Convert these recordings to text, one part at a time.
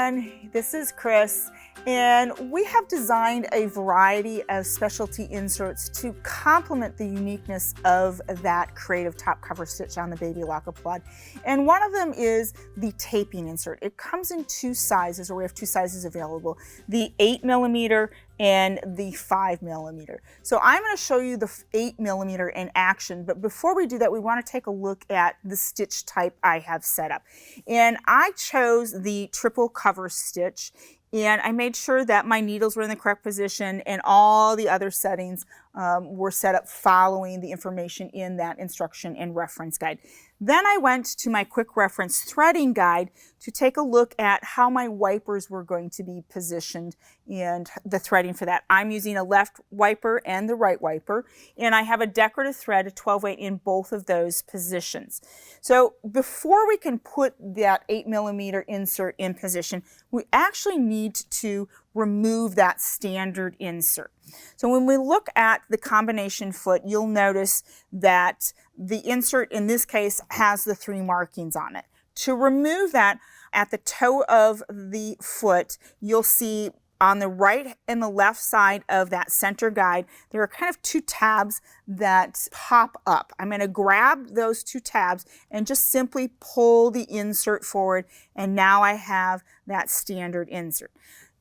everyone, this is Chris, and we have designed a variety of specialty inserts to complement the uniqueness of that creative top cover stitch on the Baby Lock Applaud. And one of them is the taping insert. It comes in two sizes, or we have two sizes available, the 8mm and the 5mm. So I'm going to show you the 8mm in action, but before we do that, we want to take a look at the stitch type I have set up. And I chose the triple cover stitch, and I made sure that my needles were in the correct position and all the other settings were set up following the information in that instruction and reference guide. Then I went to my quick reference threading guide to take a look at how my wipers were going to be positioned and the threading for that. I'm using a left wiper and the right wiper, and I have a decorative thread, a 12/8 in both of those positions. So before we can put that 8mm insert in position, we actually need to remove that standard insert. So when we look at the combination foot, you'll notice that the insert in this case has the 3 markings on it. To remove that, at the toe of the foot, you'll see on the right and the left side of that center guide, there are kind of 2 tabs that pop up. I'm going to grab those 2 tabs and just simply pull the insert forward, and now I have that standard insert.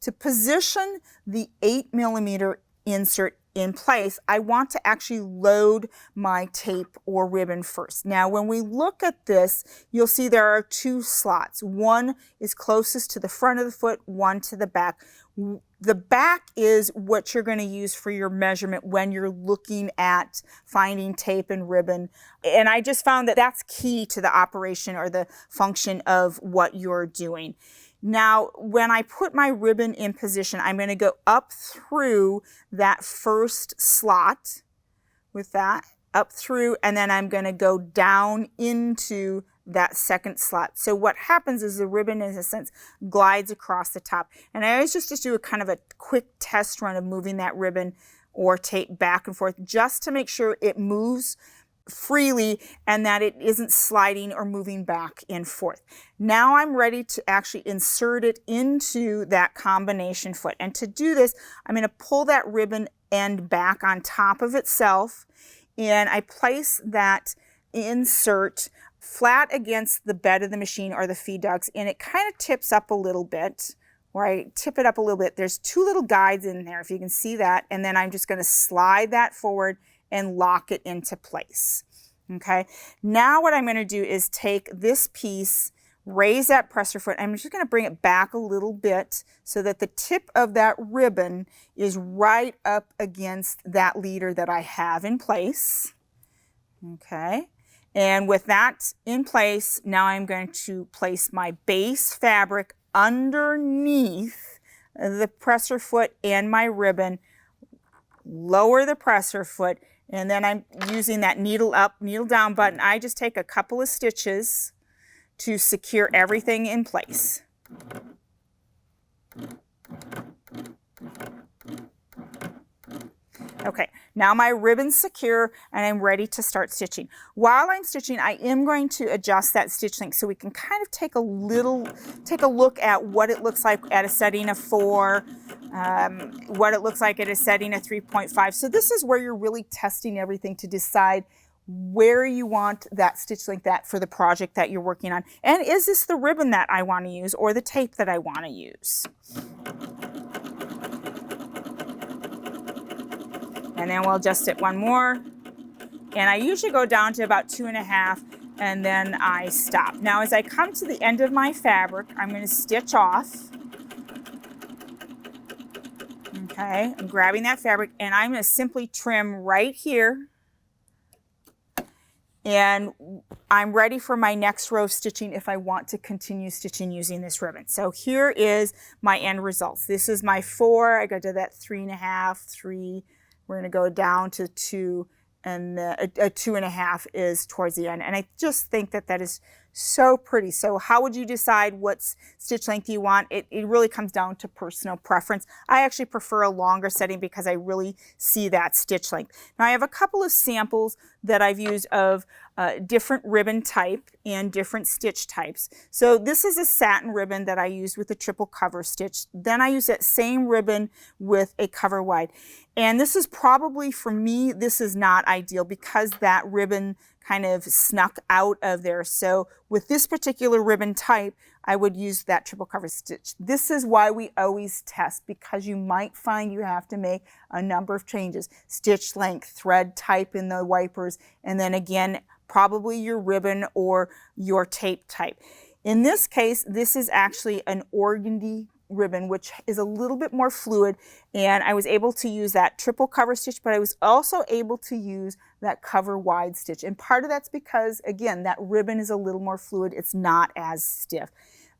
To position the 8mm insert in place, I want to actually load my tape or ribbon first. Now, when we look at this, you'll see there are 2 slots. One is closest to the front of the foot, one to the back. The back is what you're going to use for your measurement when you're looking at finding tape and ribbon. And I just found that that's key to the operation or the function of what you're doing. Now, when I put my ribbon in position, I'm going to go up through that first slot with that, up through, and then I'm going to go down into that second slot. So what happens is the ribbon, in a sense, glides across the top. And I always just do a kind of a quick test run of moving that ribbon or tape back and forth just to make sure it moves freely and that it isn't sliding or moving back and forth. Now I'm ready to actually insert it into that combination foot. And to do this, I'm going to pull that ribbon end back on top of itself, and I place that insert flat against the bed of the machine or the feed dogs, and it kind of tips up a little bit. Where I tip it up a little bit, there's 2 little guides in there, if you can see that, and then I'm just going to slide that forward and lock it into place. Okay, now what I'm going to do is take this piece, raise that presser foot. I'm just going to bring it back a little bit so that the tip of that ribbon is right up against that leader that I have in place. Okay, and with that in place, now I'm going to place my base fabric underneath the presser foot and my ribbon, lower the presser foot, and then I'm using that needle up, needle down button. I just take a couple of stitches to secure everything in place. Okay, now my ribbon's secure and I'm ready to start stitching. While I'm stitching, I am going to adjust that stitch length so we can kind of take a look at what it looks like at a setting of 4, what it looks like at a setting of 3.5. So this is where you're really testing everything to decide where you want that stitch length at for the project that you're working on. And is this the ribbon that I want to use or the tape that I want to use? And then we'll adjust it one more. And I usually go down to about 2.5 and then I stop. Now as I come to the end of my fabric, I'm going to stitch off. Okay, I'm grabbing that fabric and I'm going to simply trim right here. And I'm ready for my next row of stitching if I want to continue stitching using this ribbon. So here is my end results. This is my 4. I go to that 3.5, 3. We're going to go down to 2, and a 2.5 is towards the end. And I just think that that is so pretty. So how would you decide what stitch length you want? It really comes down to personal preference. I actually prefer a longer setting because I really see that stitch length. Now I have a couple of samples that I've used of different ribbon type and different stitch types. So this is a satin ribbon that I used with a triple cover stitch. Then I use that same ribbon with a cover wide. And this is probably, for me, this is not ideal because that ribbon kind of snuck out of there. So with this particular ribbon type, I would use that triple cover stitch. This is why we always test, because you might find you have to make a number of changes. Stitch length, thread type in the wipers, and then again, probably your ribbon or your tape type. In this case, this is actually an organdy ribbon, which is a little bit more fluid, and I was able to use that triple cover stitch, but I was also able to use that cover wide stitch. And part of that's because, again, that ribbon is a little more fluid. It's not as stiff.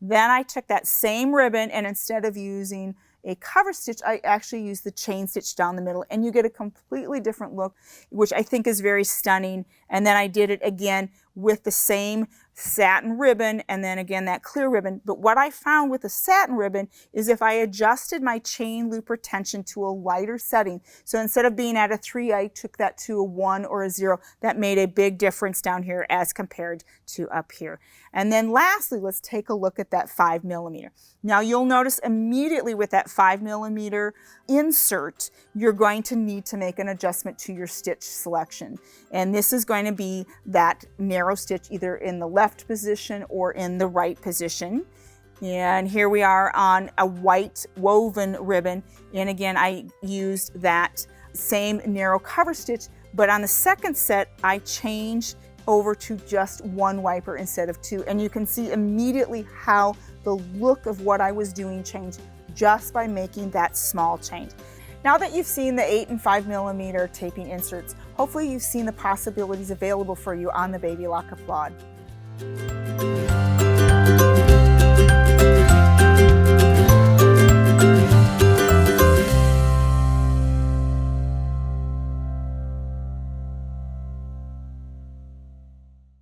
Then I took that same ribbon, and instead of using a cover stitch, I actually used the chain stitch down the middle, and you get a completely different look, which I think is very stunning. And then I did it again with the same satin ribbon, and then again that clear ribbon. But what I found with the satin ribbon is if I adjusted my chain loop retention to a lighter setting, so instead of being at a 3, I took that to a 1 or a 0, that made a big difference down here as compared to up here. And then lastly, let's take a look at that 5mm. Now you'll notice immediately with that 5mm insert, you're going to need to make an adjustment to your stitch selection. And this is going to be that narrow stitch either in the left position or in the right position. And here we are on a white woven ribbon. And again, I used that same narrow cover stitch, but on the second set, I changed over to just 1 wiper instead of 2. And you can see immediately how the look of what I was doing changed just by making that small change. Now that you've seen the 8 and 5mm taping inserts, hopefully you've seen the possibilities available for you on the Baby Lock Applaud.